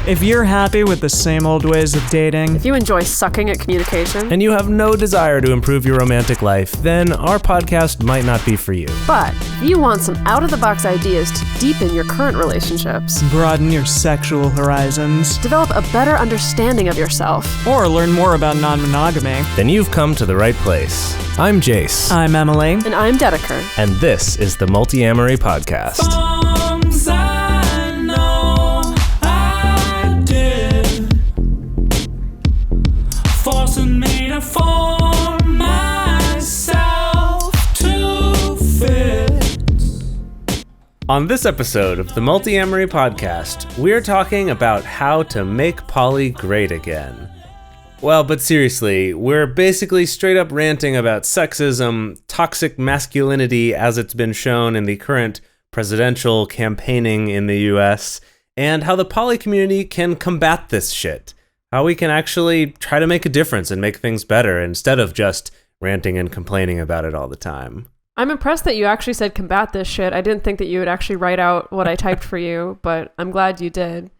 If you're happy with the same old ways of dating, If you enjoy sucking at communication, and you have no desire to improve your romantic life, then our podcast might not be for you. but if you want some out-of-the-box ideas to deepen your current relationships, broaden your sexual horizons, develop a better understanding of yourself, or learn more about non-monogamy, Then you've come to the right place. I'm Jase, I'm Emily. and I'm Dedeker. and this is the Multiamory podcast. Songs I know I did, forcing me to form myself to fit. On this episode of the Multiamory podcast, we're talking about how to make poly great again. Well, but seriously, we're basically straight up ranting about sexism, toxic masculinity as it's been shown in the current presidential campaigning in the US, and how the poly community can combat this shit. How we can actually try to make a difference and make things better instead of just ranting and complaining about it all the time. I'm impressed that you actually said combat this shit. I didn't think that you would actually write out what I typed for you, but I'm glad you did.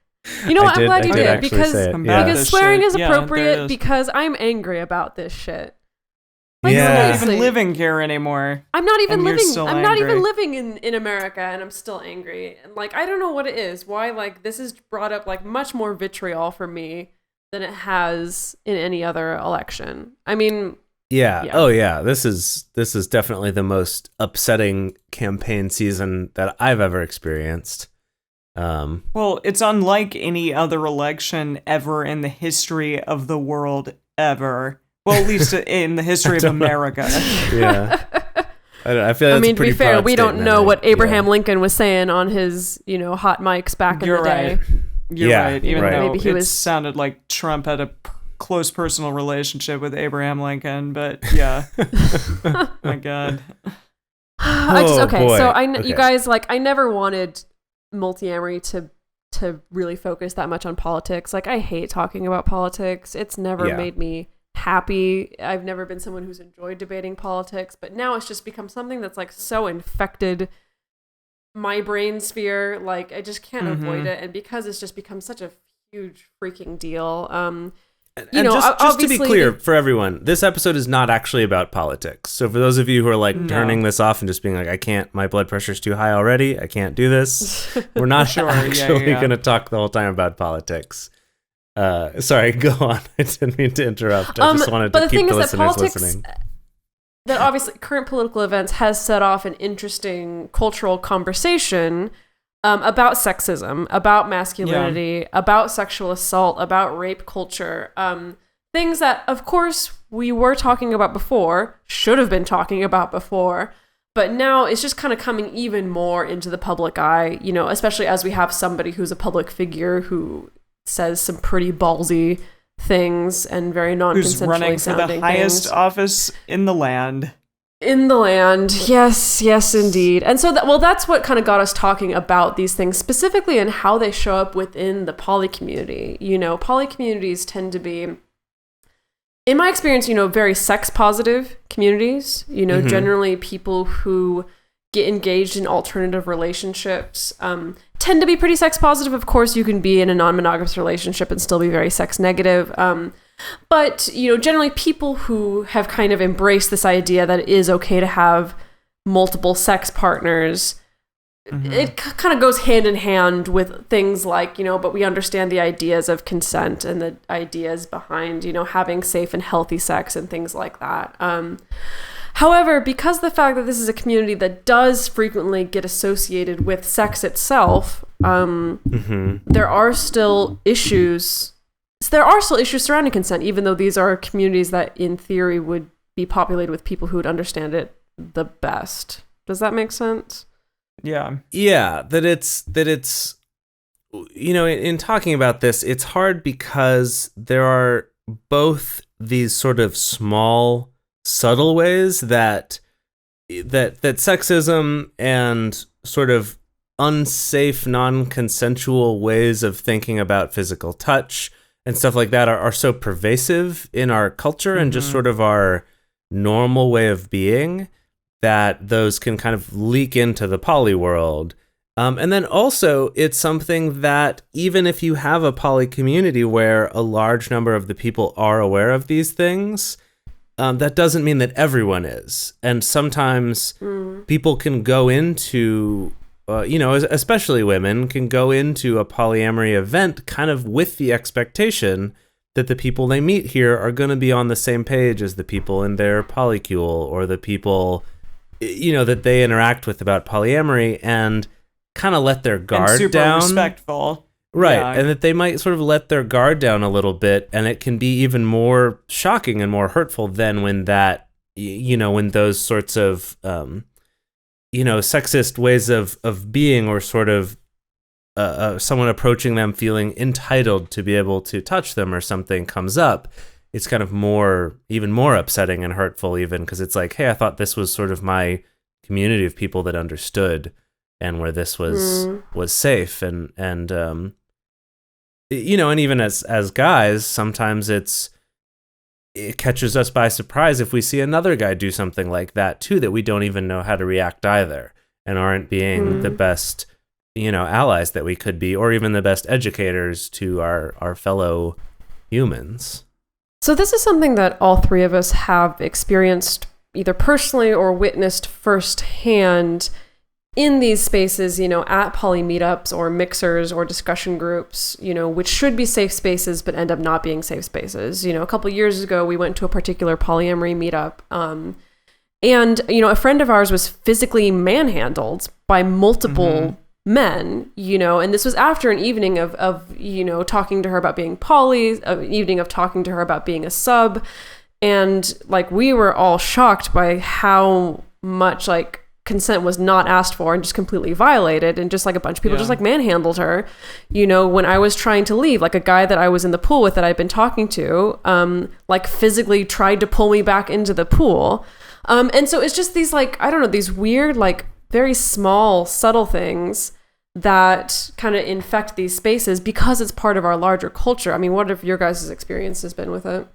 You know what? I'm glad you did actually because say it, yeah. because This swearing shit, is yeah, there appropriate is. because I'm angry about this shit. Like, Yeah. You're not seriously. even living here anymore. I'm not even And you're living. still I'm not even angry. living in America, and I'm still angry. And like, I don't know what it is. Why like this has brought up like much more vitriol for me than it has in any other election. I mean, Yeah. Yeah. Oh yeah. This is definitely the most upsetting campaign season that I've ever experienced. Well, it's unlike any other election ever in the history of the world ever. Well, at least in the history of America. Yeah. I feel that's I mean, a to pretty be fair, broad we don't statement. know what Abraham Yeah. Lincoln was saying on his, hot mics back in You're the day. right. You're Yeah, right. Even right. though Maybe he it was- sounded like Trump had a close personal relationship with Abraham Lincoln, but yeah. My God. Oh, boy. So Okay. you guys, like, I never wanted Multiamory to really focus that much on politics. Like, I hate talking about politics. It's never Yeah. made me happy. I've never been someone who's enjoyed debating politics, but now it's just become something that's like so infected my brain sphere. Like, I just can't avoid it. And because it's just become such a huge freaking deal. And you know, just to be obviously clear for everyone, this episode is not actually about politics. So for those of you who are like turning this off and just being like, I can't, my blood pressure's too high already, I can't do this. We're not Sure, yeah, actually yeah. going to talk the whole time about politics. Sorry, go on. I didn't mean to interrupt. I just wanted but to the keep thing the is that listeners politics, listening. that obviously current political events has set off an interesting cultural conversation about sexism, about masculinity, about sexual assault, about rape culture. Things that, of course, we were talking about before, should have been talking about before, but now it's just kind of coming even more into the public eye, especially as we have somebody who's a public figure who says some pretty ballsy things and very Who's non-consensually running for the sounding highest things. office in the land. In the land. Yes, indeed. And so, that's what kind of got us talking about these things specifically and how they show up within the poly community. Poly communities tend to be, in my experience, very sex positive communities, generally people who get engaged in alternative relationships tend to be pretty sex positive. Of course, you can be in a non-monogamous relationship and still be very sex negative. But, generally people who have kind of embraced this idea that it is okay to have multiple sex partners, it kind of goes hand in hand with things like, but we understand the ideas of consent and the ideas behind, having safe and healthy sex and things like that. However, because the fact that this is a community that does frequently get associated with sex itself, there are still issues. There are still issues surrounding consent, even though these are communities that, in theory, would be populated with people who would understand it the best. Does that make sense? Yeah. Yeah, that it's in talking about this, it's hard because there are both these sort of small, subtle ways that sexism and sort of unsafe, non-consensual ways of thinking about physical touch and stuff like that are so pervasive in our culture and just sort of our normal way of being that those can kind of leak into the poly world And then also, it's something that even if you have a poly community where a large number of the people are aware of these things, that doesn't mean that everyone is. And sometimes people can go into, especially women, can go into a polyamory event kind of with the expectation that the people they meet here are going to be on the same page as the people in their polycule or the people, that they interact with about polyamory, and kind of let their guard and super down. Respectful. Right. Yeah. And that they might sort of let their guard down a little bit, and it can be even more shocking and more hurtful than when when those sorts of, sexist ways of being, or sort of someone approaching them feeling entitled to be able to touch them or something comes up. It's kind of even more upsetting and hurtful, even because it's like, hey, I thought this was sort of my community of people that understood, and where this was safe, and even as guys, sometimes it catches us by surprise if we see another guy do something like that too, that we don't even know how to react either, and aren't being the best allies that we could be, or even the best educators to our fellow humans. So this is something that all three of us have experienced either personally or witnessed firsthand in these spaces, at poly meetups or mixers or discussion groups, which should be safe spaces but end up not being safe spaces. A couple years ago, we went to a particular polyamory meetup, and a friend of ours was physically manhandled by multiple men, and this was after an evening of talking to her about being poly, an evening of talking to her about being a sub, and we were all shocked by how much consent was not asked for and just completely violated, and just a bunch of people just manhandled her. When I was trying to leave, a guy that I was in the pool with that I'd been talking to, physically tried to pull me back into the pool. And so it's just these these weird, very small, subtle things that kind of infect these spaces because it's part of our larger culture. I mean, what have your guys' experiences been with it?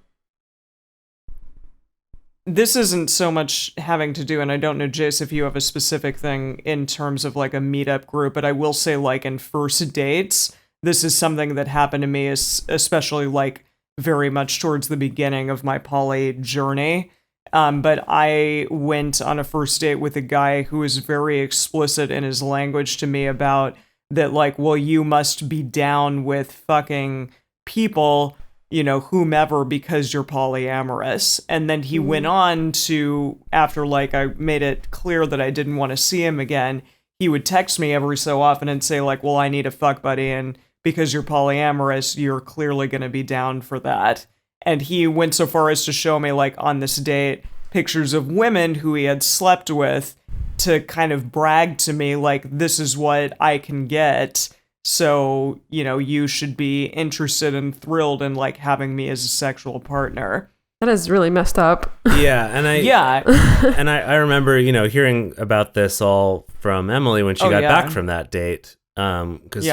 This isn't so much having to do, and I don't know, Jase, if you have a specific thing in terms of a meetup group, but I will say in first dates, this is something that happened to me, especially very much towards the beginning of my poly journey. But I went on a first date with a guy who was very explicit in his language to me about that, well, you must be down with fucking people, whomever, because you're polyamorous. And then he went on to, after I made it clear that I didn't want to see him again, he would text me every so often and say well, I need a fuck buddy, and because you're polyamorous, you're clearly going to be down for that. And he went so far as to show me on this date pictures of women who he had slept with, to kind of brag to me this is what I can get. So, you should be interested and thrilled in having me as a sexual partner. That is really messed up. Yeah, and I remember, hearing about this all from Emily when she got back from that date. Because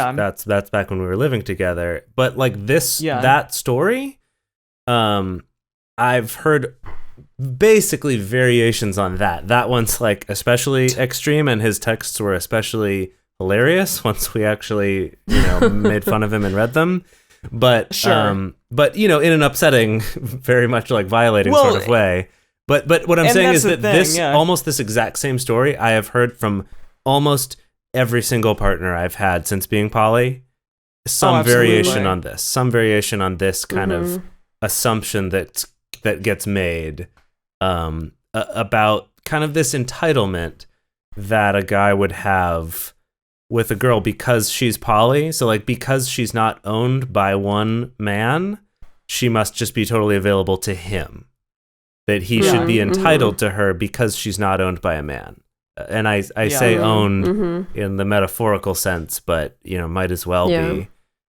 that's back when we were living together. But that story, I've heard basically variations on that. That one's especially extreme, and his texts were especially hilarious once we actually made fun of him and read them, but in an upsetting, very much violating sort of way. But what I'm saying is that almost this exact same story I have heard from almost every single partner I've had since being poly. Some variation on this kind of assumption that gets made about kind of this entitlement that a guy would have with a girl because she's poly. So because she's not owned by one man, she must just be totally available to him. That he should be entitled to her because she's not owned by a man. And I say owned in the metaphorical sense, but might as well be.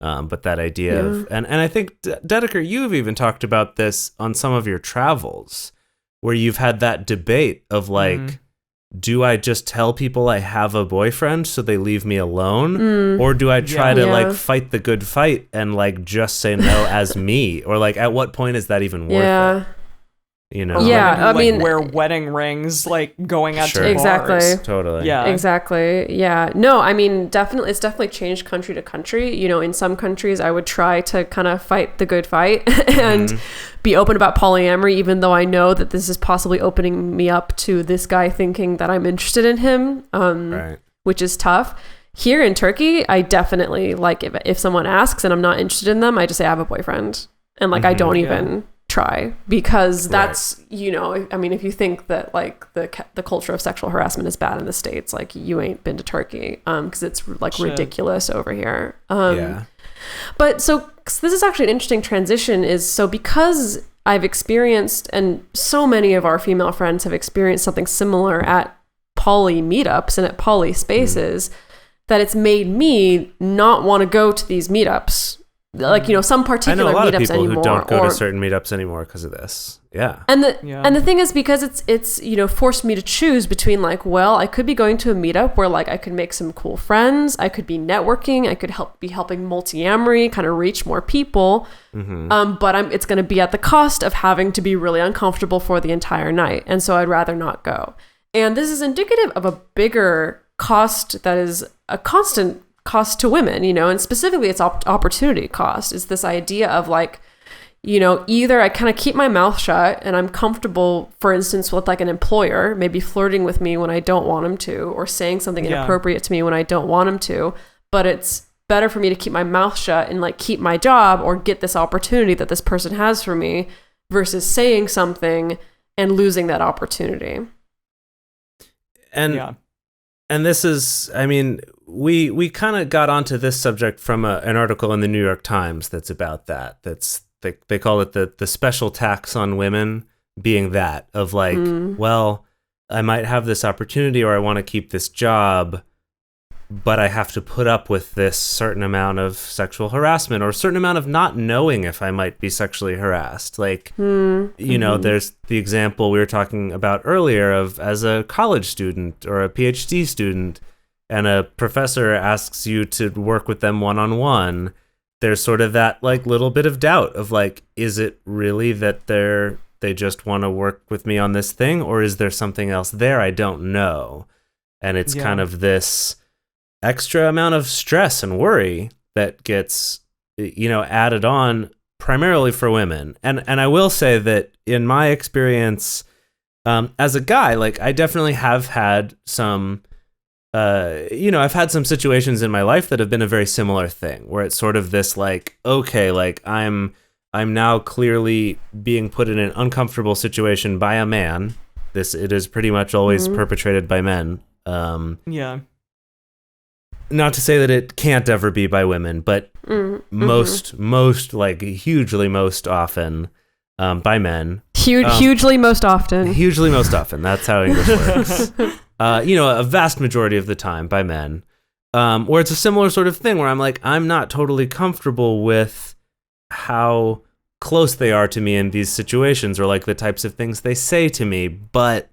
But that idea of, and I think Dedeker, you've even talked about this on some of your travels, where you've had that debate of do I just tell people I have a boyfriend so they leave me alone? Or do I try to fight the good fight and just say no as me? Or at what point is that even worth it? you Or know? Yeah, women who, I like, mean- wear wedding rings, like going out Sure. to Exactly. bars. Totally. Yeah. Exactly. Yeah. No, I mean, definitely, it's definitely changed country to country. You know, in some countries, I would try to kind of fight the good fight and be open about polyamory, even though I know that this is possibly opening me up to this guy thinking that I'm interested in him, Right. which is tough. Here in Turkey, I definitely, like, if someone asks and I'm not interested in them, I just say I have a boyfriend. And, like, I don't even try, because that's, you know, I mean, if you think that, like, the culture of sexual harassment is bad in the States, like, you ain't been to Turkey, because it's, like, ridiculous over here. Yeah. But so this is actually an interesting transition, is so because I've experienced, and so many of our female friends have experienced something similar at poly meetups and at poly spaces, that it's made me not want to go to these meetups. Like, you know, some I particular know a lot meetups of people anymore. who don't go to certain meetups anymore because of this. Yeah. And the thing is, because it's you know, forced me to choose between, like, well, I could be going to a meetup where, like, I could make some cool friends, I could be networking, I could be helping Multiamory kind of reach more people, but it's going to be at the cost of having to be really uncomfortable for the entire night, and so I'd rather not go. And this is indicative of a bigger cost that is a constant cost to women, you know, and specifically it's opportunity cost. Is this idea of, like, you know, either I kind of keep my mouth shut and I'm comfortable, for instance, with, like, an employer maybe flirting with me when I don't want him to, or saying something inappropriate to me when I don't want him to, but it's better for me to keep my mouth shut and, like, keep my job or get this opportunity that this person has for me, versus saying something and losing that opportunity. And this is, I mean, we kind of got onto this subject from an article in the New York Times that's about that. They call it the special tax on women, being that of, like, well, I might have this opportunity, or I want to keep this job, but I have to put up with this certain amount of sexual harassment, or a certain amount of not knowing if I might be sexually harassed. Like, you know, there's the example we were talking about earlier of, as a college student or a PhD student, and a professor asks you to work with them one-on-one, there's sort of that, like, little bit of doubt of, like, is it really that they just want to work with me on this thing, or is there something else there I don't know? And it's kind of this extra amount of stress and worry that gets, you know, added on primarily for women. And I will say that in my experience, as a guy, like, I definitely have had some, you know, I've had some situations in my life that have been a very similar thing, where it's sort of this, like, okay, like, I'm now clearly being put in an uncomfortable situation by a man. It is pretty much always perpetrated by men. Not to say that it can't ever be by women, but most, like, hugely most often by men. Hugely most often. Hugely most often. That's how English works. You know, a vast majority of the time by men. Where it's a similar sort of thing where I'm like, I'm not totally comfortable with how close they are to me in these situations, or, like, the types of things they say to me, but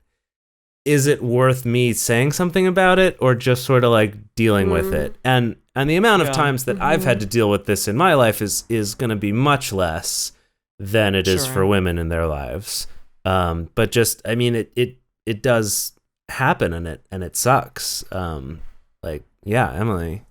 is it worth me saying something about it, or just sort of, like, dealing with it? And the amount of times that I've had to deal with this in my life is going to be much less than it is for women in their lives. But just, I mean, it does happen, and it sucks. Like, yeah, Emily.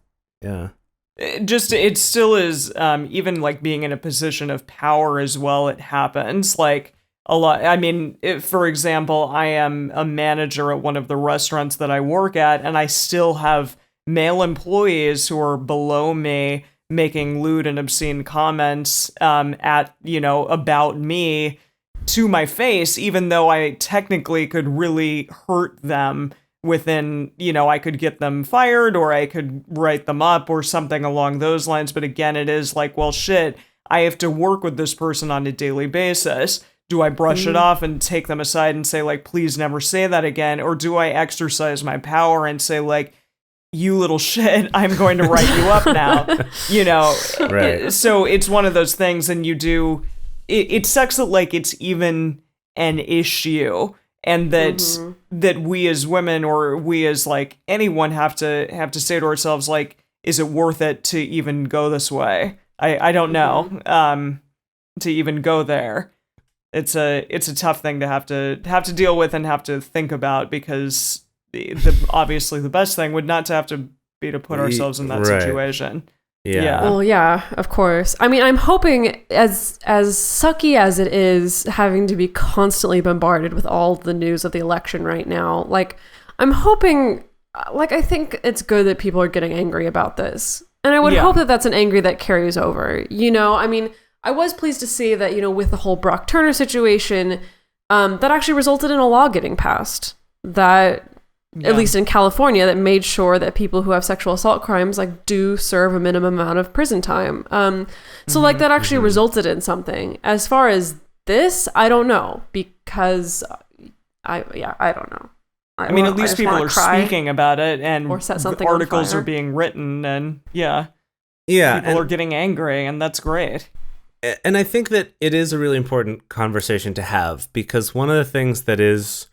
Yeah. It still is, even, like, being in a position of power as well, it happens, like, a lot. I mean, for example, I am a manager at one of the restaurants that I work at, and I still have male employees who are below me making lewd and obscene comments at, you know, about me to my face, even though I technically could really hurt them within, you know, I could get them fired, or I could write them up or something along those lines. But again, it is like, well, shit, I have to work with this person on a daily basis. Do I brush it off and take them aside and say, like, please never say that again? Or do I exercise my power and say, like, you little shit, I'm going to write you up now, you know? Right. So it's one of those things, and you do, it sucks that, like, it's even an issue, and that we as women, or we as, like, anyone have to say to ourselves, like, is it worth it to even go this way? I don't know, to even go there. it's a tough thing to have to deal with and have to think about, because the obviously the best thing would not to have to be to put ourselves in that Right. situation. Yeah. Well, yeah, of course. I mean, I'm hoping, as sucky as it is having to be constantly bombarded with all the news of the election right now, like, I'm hoping, like, I think it's good that people are getting angry about this. And I would hope that that's an anger that carries over. You know, I mean, I was pleased to see that, you know, with the whole Brock Turner situation, that actually resulted in a law getting passed that, at least in California, that made sure that people who have sexual assault crimes like do serve a minimum amount of prison time. So like that actually resulted in something. As far as this, I don't know, because I don't know. I mean, at least people are speaking about it, and or set something articles on fire. are being written, and Yeah. people are getting angry, and that's great. And I think that it is a really important conversation to have, because one of the things that is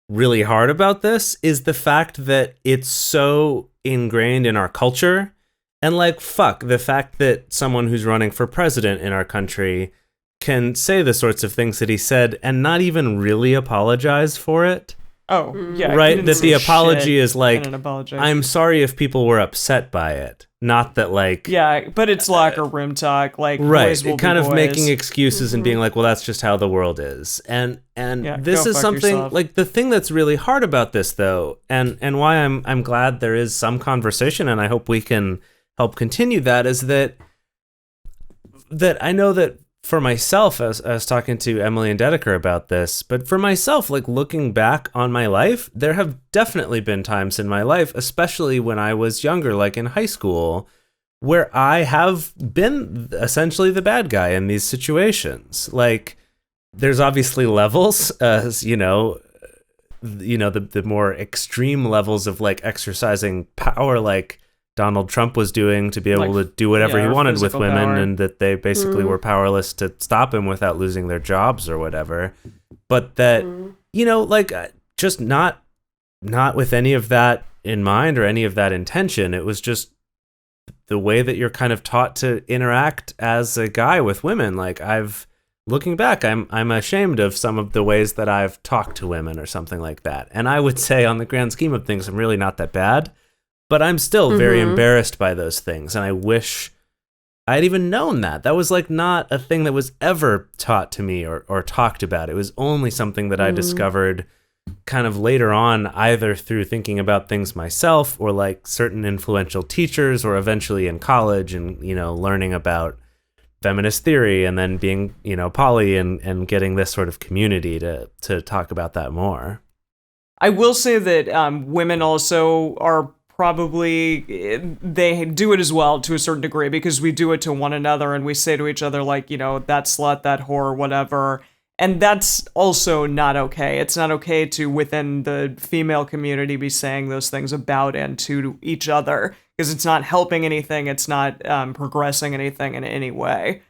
really hard about this is the fact that it's so ingrained in our culture. And like, fuck, the fact that someone who's running for president in our country can say the sorts of things that he said and not even really apologize for it. Oh, yeah. Right? he didn't That the say apology shit is like, in an apology. I'm sorry if people were upset by it. Not that like... Yeah, but it's locker room talk, like, Right, boys will kind be of boys. making excuses and being like, well, that's just how the world is. And Yeah, this go is fuck something yourself. like the thing that's really hard about this though, and why I'm glad there is some conversation, and I hope we can help continue that, is that I know that for myself, I was talking to Emily and Dedeker about this, but for myself, like looking back on my life, there have definitely been times in my life, especially when I was younger, like in high school, where I have been essentially the bad guy in these situations. Like, there's obviously levels, as you know, the more extreme levels of like exercising power, like Donald Trump was doing, to be able to do whatever he or wanted with physical women, power. and that they basically were powerless to stop him without losing their jobs or whatever. But that, you know, like just not with any of that in mind or any of that intention. It was just the way that you're kind of taught to interact as a guy with women. Like, looking back, I'm ashamed of some of the ways that I've talked to women or something like that. And I would say, on the grand scheme of things, I'm really not that bad. But I'm still very embarrassed by those things, and I wish I'd even known that. That was like not a thing that was ever taught to me or talked about. It was only something that I discovered kind of later on, either through thinking about things myself or like certain influential teachers, or eventually in college and, you know, learning about feminist theory and then being, you know, poly and getting this sort of community to talk about that more. I will say that women also are probably, they do it as well to a certain degree, because we do it to one another and we say to each other, like, you know, that slut, that whore, whatever. And that's also not okay. It's not okay to, within the female community, be saying those things about and to each other, because it's not helping anything. It's not progressing anything in any way.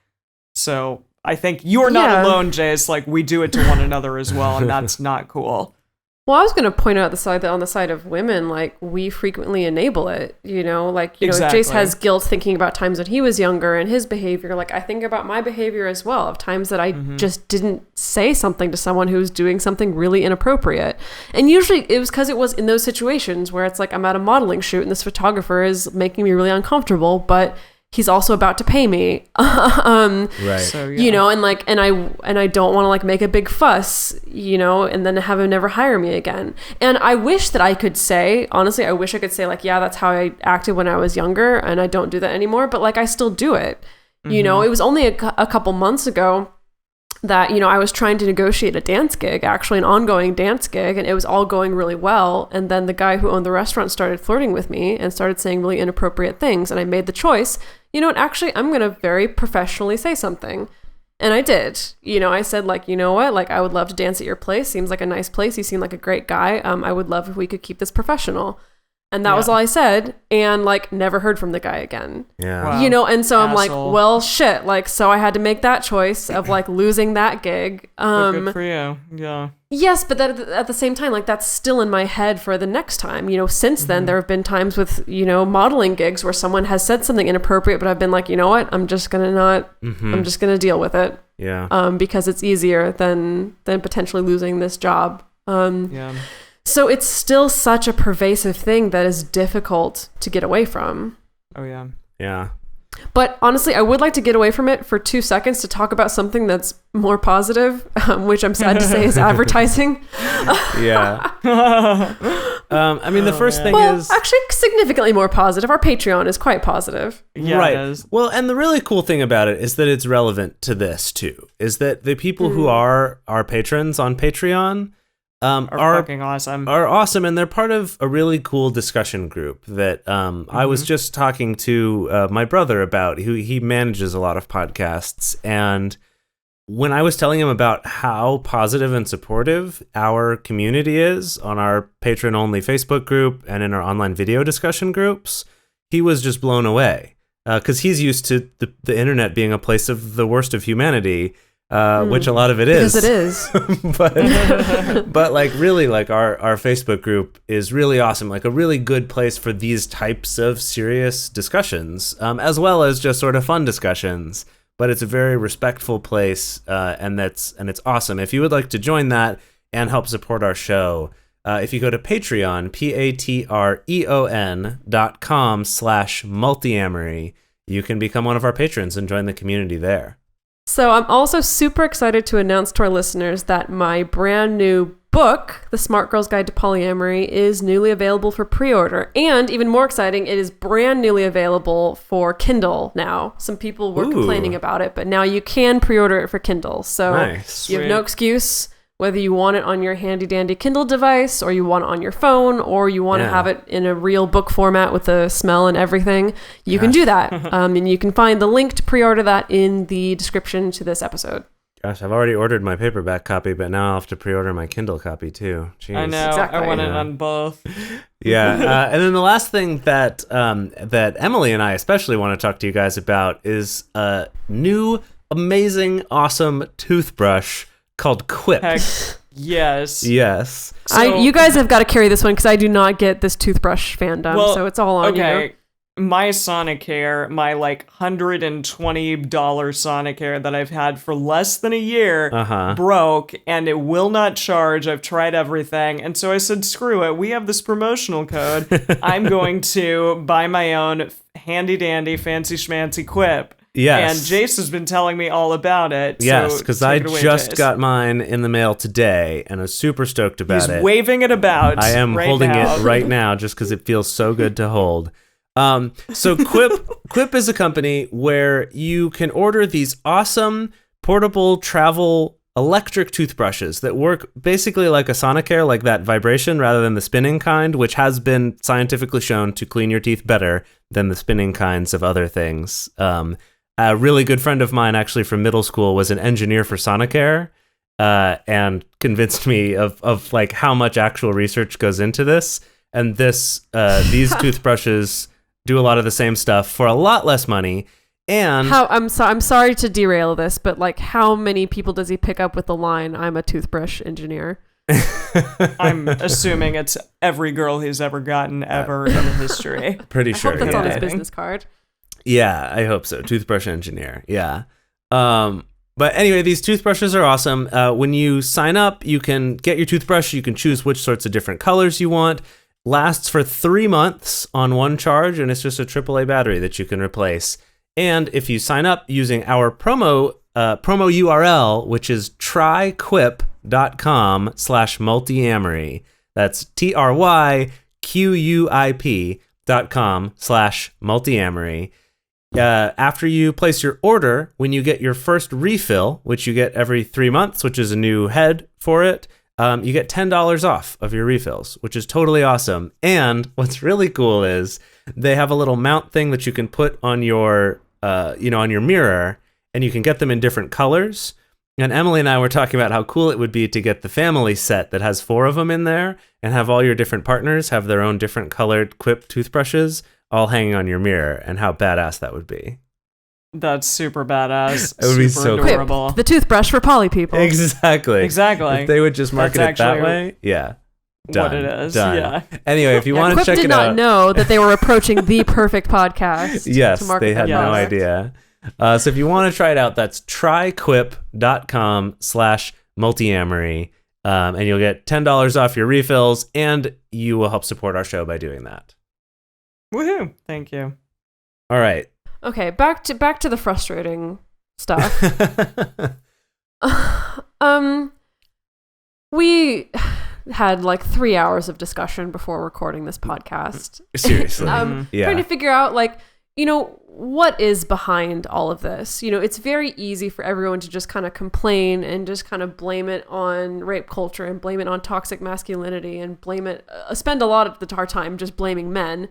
So I think you're not alone, Jase. Like, we do it to one another as well, and that's not cool. Well, I was going to point out that on the side of women, like, we frequently enable it, you know, like, you know, if Jase has guilt thinking about times when he was younger and his behavior, like, I think about my behavior as well, of times that I just didn't say something to someone who was doing something really inappropriate. And usually it was because it was in those situations where it's like, I'm at a modeling shoot and this photographer is making me really uncomfortable, but he's also about to pay me. Right. So, yeah. You know, and like, and I don't want to like make a big fuss, you know, and then have him never hire me again. And I wish that I could say, honestly, I wish I could say like, yeah, that's how I acted when I was younger, and I don't do that anymore. But like, I still do it. You know, it was only a couple months ago that, you know, I was trying to negotiate a dance gig, actually an ongoing dance gig, and it was all going really well. And then the guy who owned the restaurant started flirting with me and started saying really inappropriate things. And I made the choice, you know what, actually, I'm going to very professionally say something. And I did. You know, I said, like, you know what, like, I would love to dance at your place. Seems like a nice place. You seem like a great guy. I would love if we could keep this professional. And that was all I said, and like never heard from the guy again. Yeah. Wow. You know, and so I'm like, Asshole. well, shit. Like, so I had to make that choice of like losing that gig. But good for you. Yeah. Yes, but that at the same time, like, that's still in my head for the next time. You know, since then, there have been times with, you know, modeling gigs where someone has said something inappropriate, but I've been like, you know what? I'm just gonna not. I'm just gonna deal with it. because it's easier than potentially losing this job. So it's still such a pervasive thing that is difficult to get away from. Oh, yeah. Yeah. But honestly, I would like to get away from it for 2 seconds to talk about something that's more positive, which I'm sad to say is advertising. Yeah. I mean, the first thing is... actually significantly more positive. Our Patreon is quite positive. Yeah, right. it is. Well, and the really cool thing about it is that it's relevant to this, too, is that the people who are our patrons on Patreon... are fucking awesome. Are awesome, and they're part of a really cool discussion group that I was just talking to my brother about. He manages a lot of podcasts, and when I was telling him about how positive and supportive our community is on our patron-only Facebook group and in our online video discussion groups, he was just blown away because he's used to the internet being a place of the worst of humanity. Which a lot of it is. Because it is. but like really like our Facebook group is really awesome, like a really good place for these types of serious discussions, as well as just sort of fun discussions. But it's a very respectful place, and it's awesome. If you would like to join that and help support our show, if you go to Patreon, patreon.com/multiamory, you can become one of our patrons and join the community there. So I'm also super excited to announce to our listeners that my brand new book, The Smart Girl's Guide to Polyamory, is newly available for pre-order. And even more exciting, it is brand newly available for Kindle now. Some people were complaining about it, but now you can pre-order it for Kindle. So nice. You have no excuse, whether you want it on your handy dandy Kindle device, or you want it on your phone, or you want to have it in a real book format with the smell and everything, you can do that. And you can find the link to pre-order that in the description to this episode. Gosh, I've already ordered my paperback copy, but now I'll have to pre-order my Kindle copy too. Jeez. I know. Exactly. I want it on both. Yeah. And then the last thing that that Emily and I especially want to talk to you guys about is a new, amazing, awesome toothbrush called Quip. Heck, yes. Yes. So, You guys have got to carry this one because I do not get this toothbrush fandom, so it's all on you. My Sonicare, my like $120 Sonicare that I've had for less than a year, broke, and it will not charge. I've tried everything, and so I said, screw it. We have this promotional code. I'm going to buy my own handy dandy fancy schmancy Quip. Yes. And Jase has been telling me all about it. Yes, so because I take it away, just Jase. got mine in the mail today and I was super stoked about it. He's waving it about. I am right holding now. it right now just because it feels so good to hold. So Quip is a company where you can order these awesome portable travel electric toothbrushes that work basically like a Sonicare, like that vibration rather than the spinning kind, which has been scientifically shown to clean your teeth better than the spinning kinds of other things. A really good friend of mine, actually from middle school, was an engineer for Sonicare, and convinced me of like how much actual research goes into this. And these toothbrushes do a lot of the same stuff for a lot less money. And I'm sorry to derail this, but like, how many people does he pick up with the line, "I'm a toothbrush engineer"? I'm assuming it's every girl he's ever gotten ever in history. Pretty I sure. hope that's on his Yeah. business card. Yeah, I hope so. Toothbrush engineer. Yeah. But anyway, these toothbrushes are awesome. When you sign up, you can get your toothbrush. You can choose which sorts of different colors you want. Lasts for 3 months on one charge, and it's just a AAA battery that you can replace. And if you sign up using our promo URL, which is tryquip.com/multiamory. That's tryquip.com/multiamory. After you place your order, when you get your first refill, which you get every 3 months, which is a new head for it, you get $10 off of your refills, which is totally awesome. And what's really cool is they have a little mount thing that you can put on your, on your mirror, and you can get them in different colors. And Emily and I were talking about how cool it would be to get the family set that has 4 of them in there and have all your different partners have their own different colored Quip toothbrushes all hanging on your mirror, and how badass that would be. That's super badass. It would be super so cool. adorable. Quip, the toothbrush for poly people. Exactly. Exactly. If they would just market That's it that actually way, yeah. Done. What it is. Done. Yeah. Anyway, if you want to Quip check did it not out. know that they were approaching the perfect podcast. Yes, to market they had their no product. idea. So if you want to try it out, that's tryquip.com/multiamory. And you'll get $10 off your refills, and you will help support our show by doing that. Woohoo! Thank you. All right. Okay, back to the frustrating stuff. We had like 3 hours of discussion before recording this podcast. Seriously. Trying to figure out, like, what is behind all of this. It's very easy for everyone to just kind of complain and just kind of blame it on rape culture and blame it on toxic masculinity and spend a lot of our time just blaming men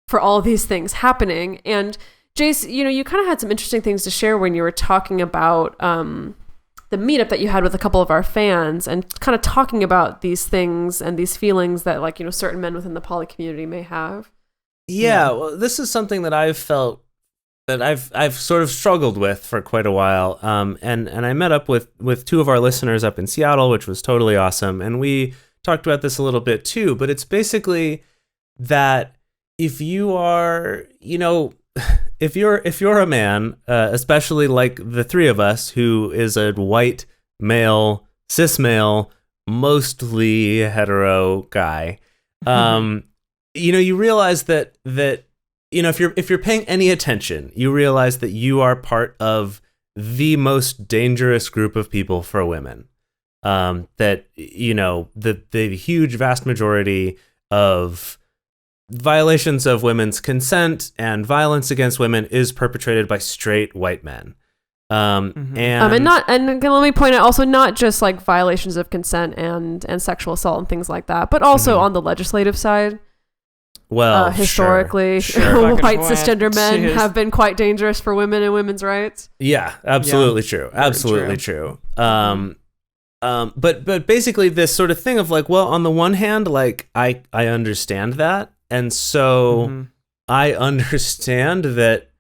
for all of these things happening. And Jase, you kind of had some interesting things to share when you were talking about the meetup that you had with a couple of our fans and kind of talking about these things and these feelings that, like, certain men within the poly community may have. Yeah, well, this is something that I've felt that I've sort of struggled with for quite a while. And I met up with two of our listeners up in Seattle, which was totally awesome. And we talked about this a little bit too, but it's basically that if you are, if you're a man, especially like the three of us, who is a white male, cis male, mostly hetero guy, you realize that if you're paying any attention, you realize that you are part of the most dangerous group of people for women. That the huge vast majority of violations of women's consent and violence against women is perpetrated by straight white men. And let me point out also, not just like violations of consent and sexual assault and things like that, but also on the legislative side. Well, historically, sure. white cisgender men have been quite dangerous for women and women's rights. Yeah, absolutely true. Absolutely true. But basically this sort of thing of like, well, on the one hand, like I understand that. And so I understand that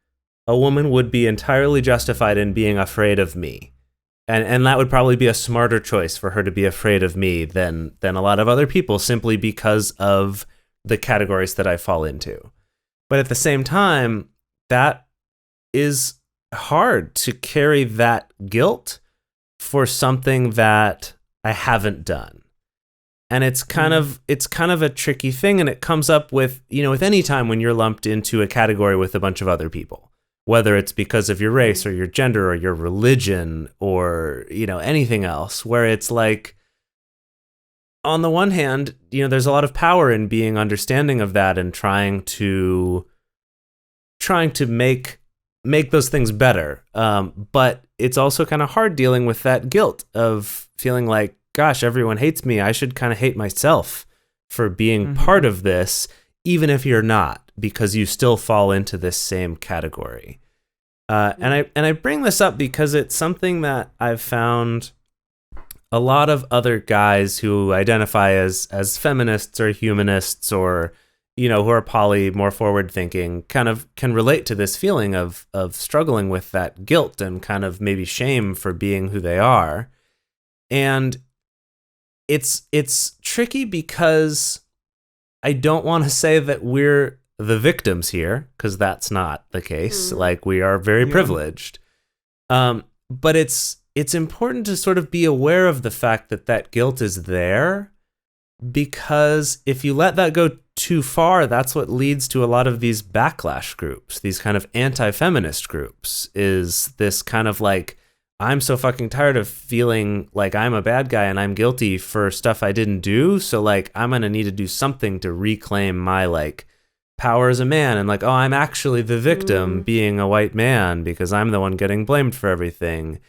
a woman would be entirely justified in being afraid of me. And that would probably be a smarter choice for her to be afraid of me than a lot of other people, simply because of the categories that I fall into. But at the same time, that is hard to carry that guilt for something that I haven't done. And it's kind of a tricky thing, and it comes up with any time when you're lumped into a category with a bunch of other people, whether it's because of your race or your gender or your religion or anything else, where it's like, on the one hand, there's a lot of power in being understanding of that and trying to make those things better. But it's also kind of hard dealing with that guilt of feeling like, gosh, everyone hates me. I should kind of hate myself for being part of this, even if you're not, because you still fall into this same category. And I bring this up because it's something that I've found a lot of other guys who identify as feminists or humanists or, who are poly, more forward thinking, kind of can relate to this feeling of struggling with that guilt and kind of maybe shame for being who they are. And it's tricky because I don't want to say that we're the victims here, because that's not the case. Like, we are very privileged. But it's important to sort of be aware of the fact that guilt is there, because if you let that go too far, that's what leads to a lot of these backlash groups, these kind of anti-feminist groups, is this kind of like, I'm so fucking tired of feeling like I'm a bad guy and I'm guilty for stuff I didn't do. So like, I'm going to need to do something to reclaim my like power as a man. And like, oh, I'm actually the victim being a white man because I'm the one getting blamed for everything.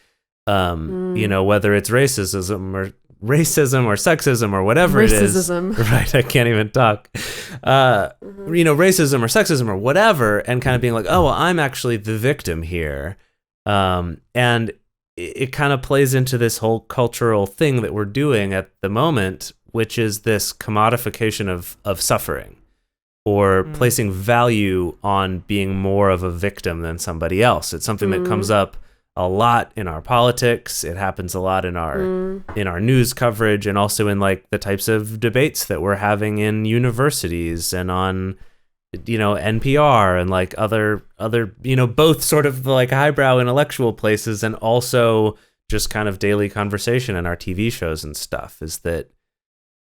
Whether it's racism or sexism or whatever it is. Right. I can't even talk. Racism or sexism or whatever. And kind of being like, oh, well, I'm actually the victim here. And it kind of plays into this whole cultural thing that we're doing at the moment, which is this commodification of suffering, or placing value on being more of a victim than somebody else. It's something that comes up a lot in our politics. It happens a lot in our news coverage, and also in like the types of debates that we're having in universities and on NPR and like other both sort of like highbrow intellectual places, and also just kind of daily conversation in our TV shows and stuff,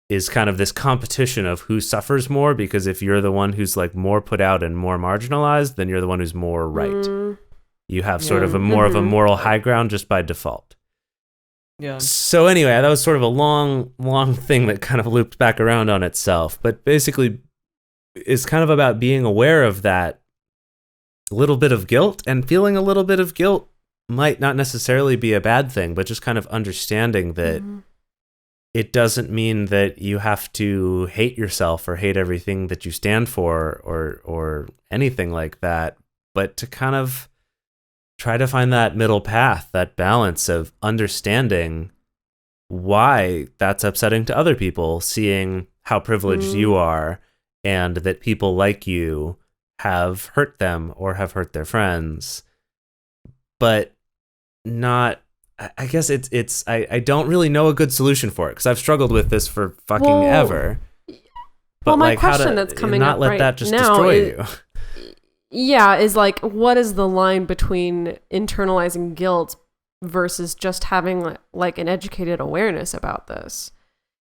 is kind of this competition of who suffers more, because if you're the one who's like more put out and more marginalized, then you're the one who's more right. You have sort of more of a moral high ground just by default. Yeah. So anyway, that was sort of a long thing that kind of looped back around on itself, but basically is kind of about being aware of that little bit of guilt, and feeling a little bit of guilt might not necessarily be a bad thing, but just kind of understanding that it doesn't mean that you have to hate yourself or hate everything that you stand for or anything like that, but to kind of try to find that middle path, that balance of understanding why that's upsetting to other people, seeing how privileged you are, and that people like you have hurt them or have hurt their friends, but not. I guess I don't really know a good solution for it, because I've struggled with this for fucking ever. But my like, how question to that's coming not up let right that just now destroy is, you. Yeah, is like, what is the line between internalizing guilt versus just having like an educated awareness about this?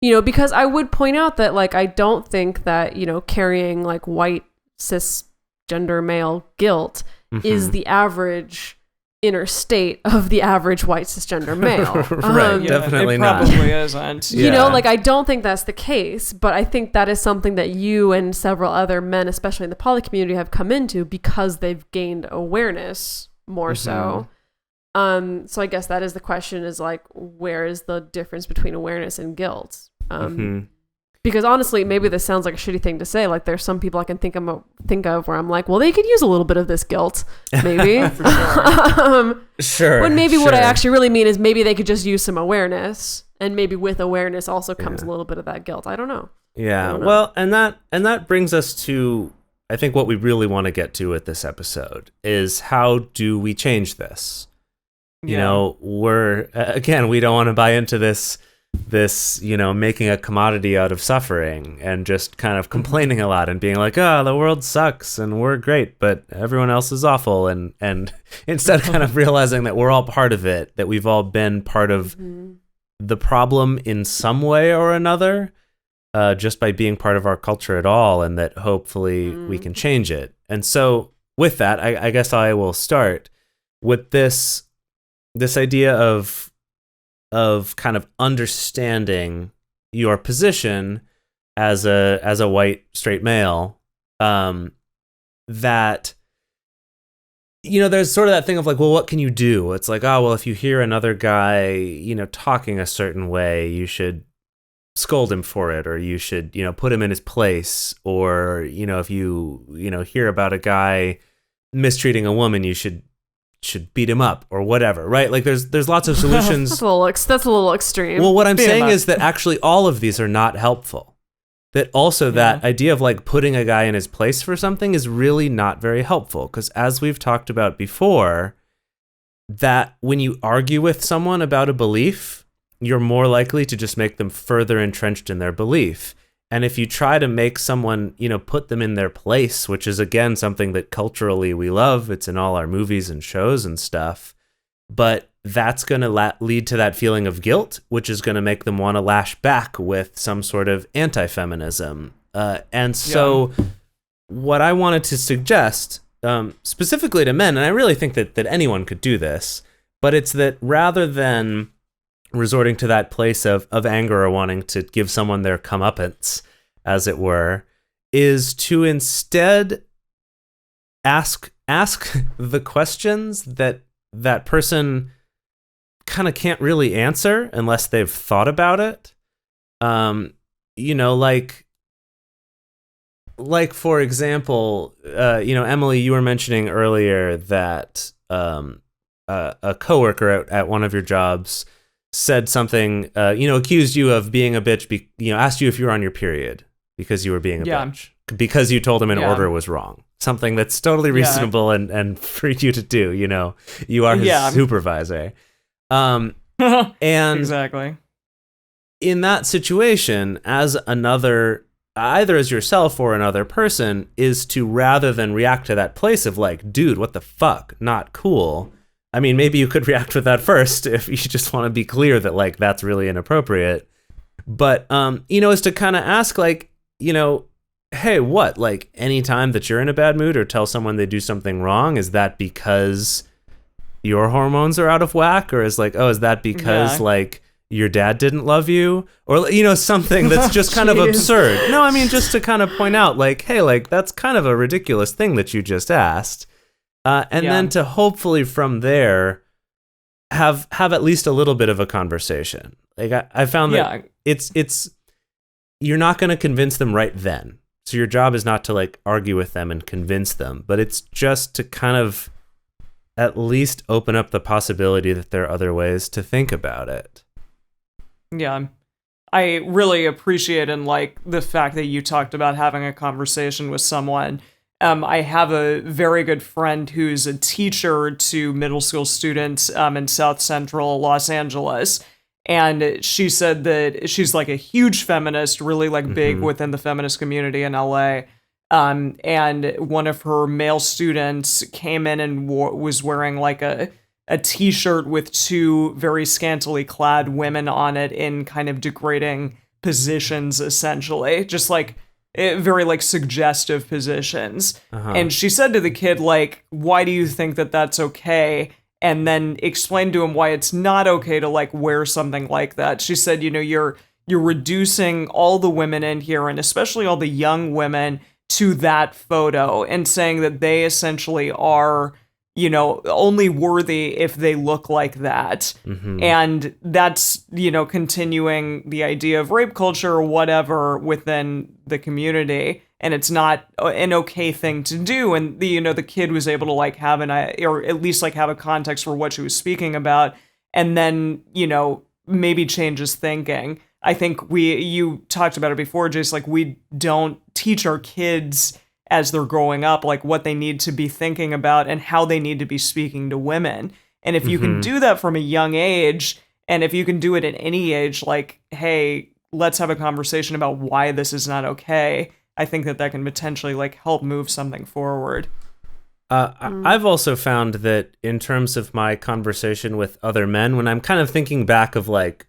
Because I would point out that like, I don't think that, carrying like white cisgender male guilt is the average inner state of the average white cisgender male. Right, definitely not. It probably isn't. Like, I don't think that's the case, but I think that is something that you and several other men, especially in the poly community, have come into because they've gained awareness more so. So I guess that is the question, is like, where is the difference between awareness and guilt? Because honestly, maybe this sounds like a shitty thing to say. Like, there's some people I can think of where I'm like, well, they could use a little bit of this guilt, maybe. Sure. When maybe what I actually really mean is maybe they could just use some awareness, and maybe with awareness also comes a little bit of that guilt. I don't know. Yeah. Well, and that brings us to, I think, what we really want to get to with this episode is, how do we change this? We don't want to buy into this, making a commodity out of suffering and just kind of complaining a lot and being like, the world sucks and we're great, but everyone else is awful. And instead kind of realizing that we're all part of it, that we've all been part of the problem in some way or another, just by being part of our culture at all, and that hopefully we can change it. And so with that, I guess I will start with this idea of kind of understanding your position as a white straight male, that there's sort of that thing of like, well, what can you do? It's like, if you hear another guy talking a certain way, you should scold him for it, or you should put him in his place, or if you hear about a guy mistreating a woman, you should beat him up or whatever, right? Like, there's lots of solutions. That's a little extreme. Well, what I'm saying is that actually all of these are not helpful. That also that idea of like putting a guy in his place for something is really not very helpful, because as we've talked about before, that when you argue with someone about a belief, you're more likely to just make them further entrenched in their belief. And if you try to make someone, put them in their place, which is, again, something that culturally we love, it's in all our movies and shows and stuff, but that's going to lead to that feeling of guilt, which is going to make them want to lash back with some sort of anti-feminism. And so what I wanted to suggest, specifically to men, and I really think that anyone could do this, but it's that rather than resorting to that place of anger or wanting to give someone their comeuppance, as it were, is to instead ask the questions that person kind of can't really answer unless they've thought about it. Like for example, Emily, you were mentioning earlier that a coworker at one of your jobs said something, accused you of being a bitch, asked you if you were on your period because you were being a bitch, because you told him an order was wrong. Something that's totally reasonable and for you to do, you are his supervisor. And exactly. In that situation, as another either as yourself or another person, is to, rather than react to that place of like, dude, what the fuck, not cool. I mean, maybe you could react with that first if you just want to be clear that like that's really inappropriate. But is to kind of ask like, hey, what? Like, anytime that you're in a bad mood or tell someone they do something wrong, is that because your hormones are out of whack? Or is like, oh, is that because like your dad didn't love you? Or, something that's just kind of absurd. No, I mean, just to kind of point out like, hey, like that's kind of a ridiculous thing that you just asked. And then to hopefully from there have at least a little bit of a conversation. Like I found that it's you're not going to convince them right then. So your job is not to like argue with them and convince them, but it's just to kind of at least open up the possibility that there are other ways to think about it. Yeah. I really appreciate and like the fact that you talked about having a conversation with someone. I have a very good friend who's a teacher to middle school students in South Central Los Angeles. And she said that she's like a huge feminist, really like big within the feminist community in LA. And one of her male students came in and was wearing like a t-shirt with two very scantily clad women on it in kind of degrading positions, essentially. Just like very like suggestive positions. And she said to the kid, like, why do you think that that's okay? And then explained to him why it's not okay to like wear something like that. She said, you're reducing all the women in here, and especially all the young women, to that photo and saying that they essentially are, only worthy if they look like that. And that's, continuing the idea of rape culture or whatever within the community. And it's not an okay thing to do. And the kid was able to like have or at least like have a context for what she was speaking about, and then, maybe change his thinking. I think you talked about it before, Jase, like we don't teach our kids as they're growing up, like what they need to be thinking about and how they need to be speaking to women. And if you can do that from a young age, and if you can do it at any age, like, hey, let's have a conversation about why this is not okay, I think that can potentially like help move something forward. I've also found that in terms of my conversation with other men, when I'm kind of thinking back of like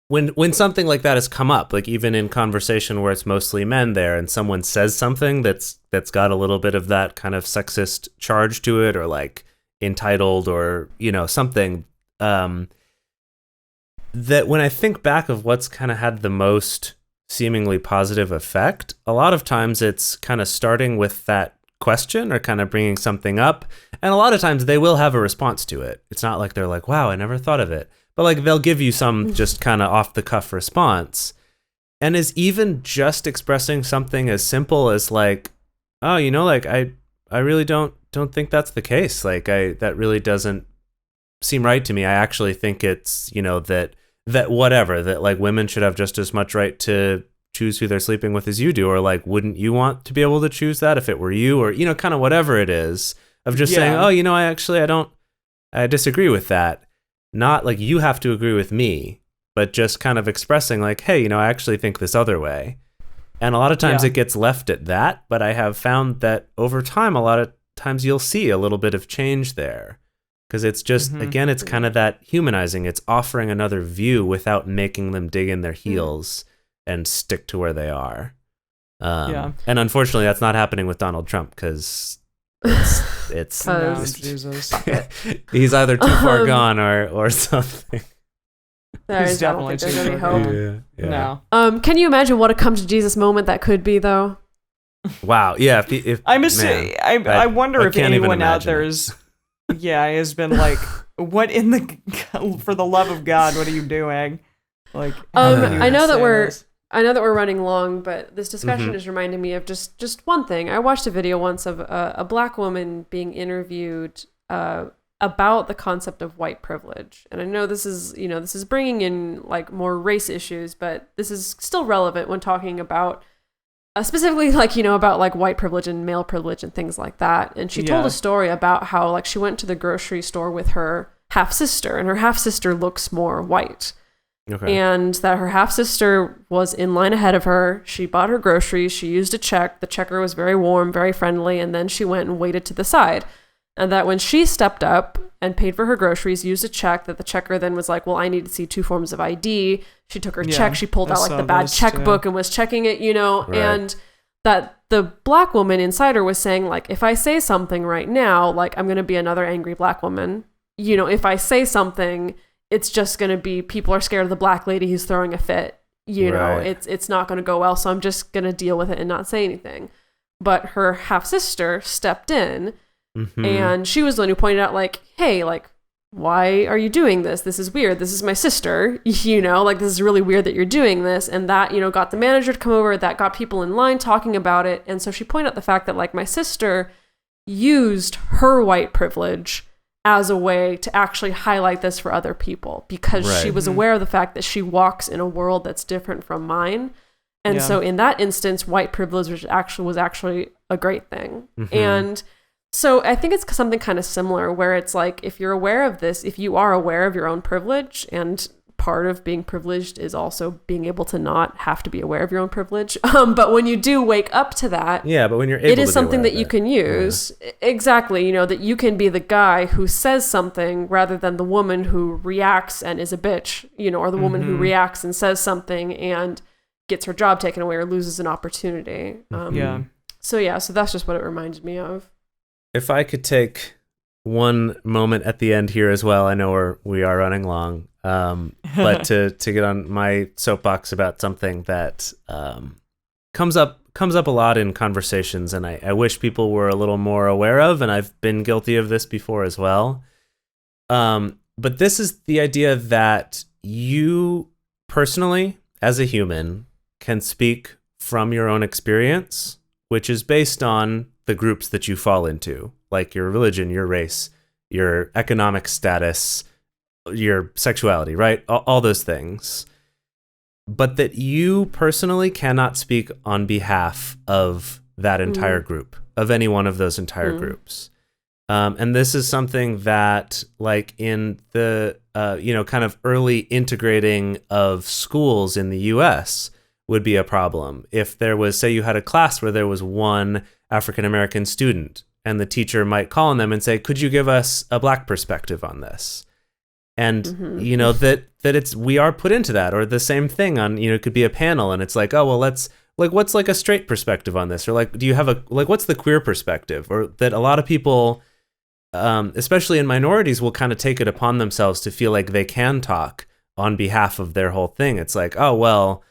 when something like that has come up, like even in conversation where it's mostly men there and someone says something that's got a little bit of that kind of sexist charge to it, or like entitled, or, something, that when I think back of what's kind of had the most seemingly positive effect, a lot of times it's kind of starting with that question or kind of bringing something up, and a lot of times they will have a response to it. It's not like they're like, wow, I never thought of it, but like they'll give you some just kind of off the cuff response, and is even just expressing something as simple as like, oh, like I really don't think that's the case, like that really doesn't seem right to me. I actually think it's that whatever, that like women should have just as much right to choose who they're sleeping with as you do, or like, wouldn't you want to be able to choose that if it were you, or, kind of whatever it is, of just saying, oh, I disagree with that. Not like you have to agree with me, but just kind of expressing like, hey, I actually think this other way. And a lot of times it gets left at that, but I have found that over time, a lot of times you'll see a little bit of change there. Because it's just, again, it's kind of that humanizing. It's offering another view without making them dig in their heels and stick to where they are. And unfortunately, that's not happening with Donald Trump, because it's no, Jesus. He's either too far gone or something. He's definitely too far gone. Yeah. No. Can you imagine what a come to Jesus moment that could be, though? Wow. Yeah. If I wonder if anyone out there has been like, what in the, for the love of God, what are you doing? Like, I know that we're running long, but this discussion is reminding me of just one thing. I watched a video once of a black woman being interviewed about the concept of white privilege. And I know this is bringing in like more race issues, but this is still relevant when talking about specifically like, about like white privilege and male privilege and things like that. And she told a story about how like she went to the grocery store with her half sister, and her half sister looks more white. Okay. And that her half-sister was in line ahead of her. She bought her groceries. She used a check. The checker was very warm, very friendly. And then she went and waited to the side. And that when she stepped up and paid for her groceries, used a check, that the checker then was like, well, I need to see 2 forms of ID. She took her check. She pulled out like the bad checkbook and was checking it, Right. and that the black woman inside her was saying, like, if I say something right now, like, I'm going to be another angry black woman. If I say something, it's just going to be people are scared of the black lady who's throwing a fit. It's not going to go well. So I'm just going to deal with it and not say anything. But her half sister stepped in and she was the one who pointed out, like, hey, like, why are you doing this? This is weird. This is my sister, like, this is really weird that you're doing this. And that, got the manager to come over, that got people in line talking about it. And so she pointed out the fact that, like, my sister used her white privilege as a way to actually highlight this for other people because she was aware of the fact that she walks in a world that's different from mine. And so in that instance, white privilege was actually a great thing. And so I think it's something kind of similar where it's like, if you're aware of this, if you are aware of your own privilege, and part of being privileged is also being able to not have to be aware of your own privilege. But when you do wake up to that, but when you're able it is something that you can use. Exactly. That you can be the guy who says something rather than the woman who reacts and is a bitch, or the woman who reacts and says something and gets her job taken away or loses an opportunity. So that's just what it reminded me of. If I could take one moment at the end here as well, I know we are running long, but to get on my soapbox about something that comes up a lot in conversations, and I wish people were a little more aware of, and I've been guilty of this before as well. But this is the idea that you personally, as a human, can speak from your own experience, which is based on the groups that you fall into, like your religion, your race, your economic status, your sexuality, right? All those things. But that you personally cannot speak on behalf of that entire group, of any one of those entire groups. And this is something that, like, in the, kind of early integrating of schools in the US would be a problem. If there was, say you had a class where there was one African-American student, and the teacher might call on them and say, could you give us a black perspective on this? And, that we are put into that, or the same thing on, it could be a panel and it's like, oh, well, let's like, what's like a straight perspective on this? Or like, do you have what's the queer perspective? Or that a lot of people, especially in minorities, will kind of take it upon themselves to feel like they can talk on behalf of their whole thing. It's like, oh, well,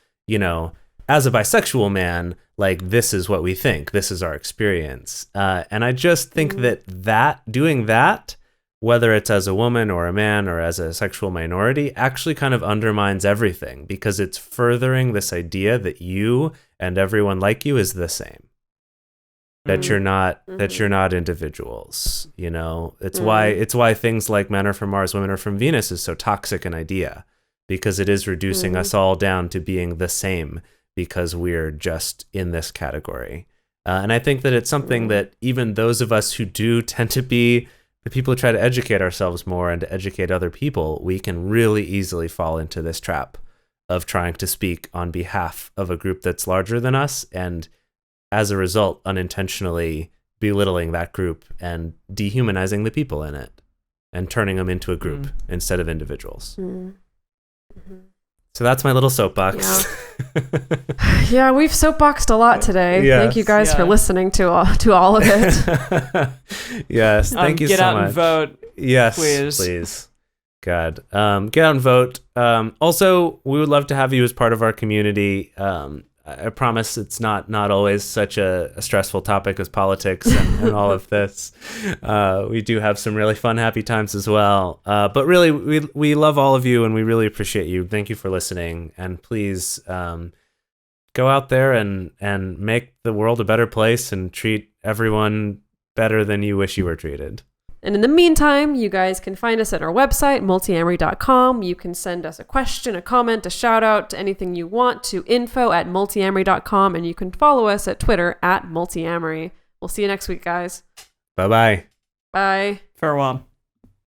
as a bisexual man, like, this is what we think, this is our experience. And I just think that doing that, whether it's as a woman or a man or as a sexual minority, actually kind of undermines everything, because it's furthering this idea that you and everyone like you is the same. That you're not individuals. It's why things like men are from Mars, women are from Venus is so toxic an idea, because it is reducing us all down to being the same, because we're just in this category. And I think that it's something that even those of us who do tend to be the people who try to educate ourselves more and to educate other people, we can really easily fall into this trap of trying to speak on behalf of a group that's larger than us, and as a result, unintentionally belittling that group and dehumanizing the people in it and turning them into a group instead of individuals. So that's my little soapbox. Yeah, we've soapboxed a lot today. Yes. Thank you guys for listening to all of it. Yes, thank you so much. Get out and vote. Yes, please. God, get out and vote. Also, we would love to have you as part of our community. I promise it's not always such a stressful topic as politics and all of this. We do have some really fun, happy times as well. But really, we love all of you, and we really appreciate you. Thank you for listening. And please go out there and make the world a better place and treat everyone better than you wish you were treated. And in the meantime, you guys can find us at our website, multiamory.com. You can send us a question, a comment, a shout out to anything you want to info@multiamory.com. And you can follow us at Twitter @multiamory. We'll see you next week, guys. Bye-bye. Bye. Farewell.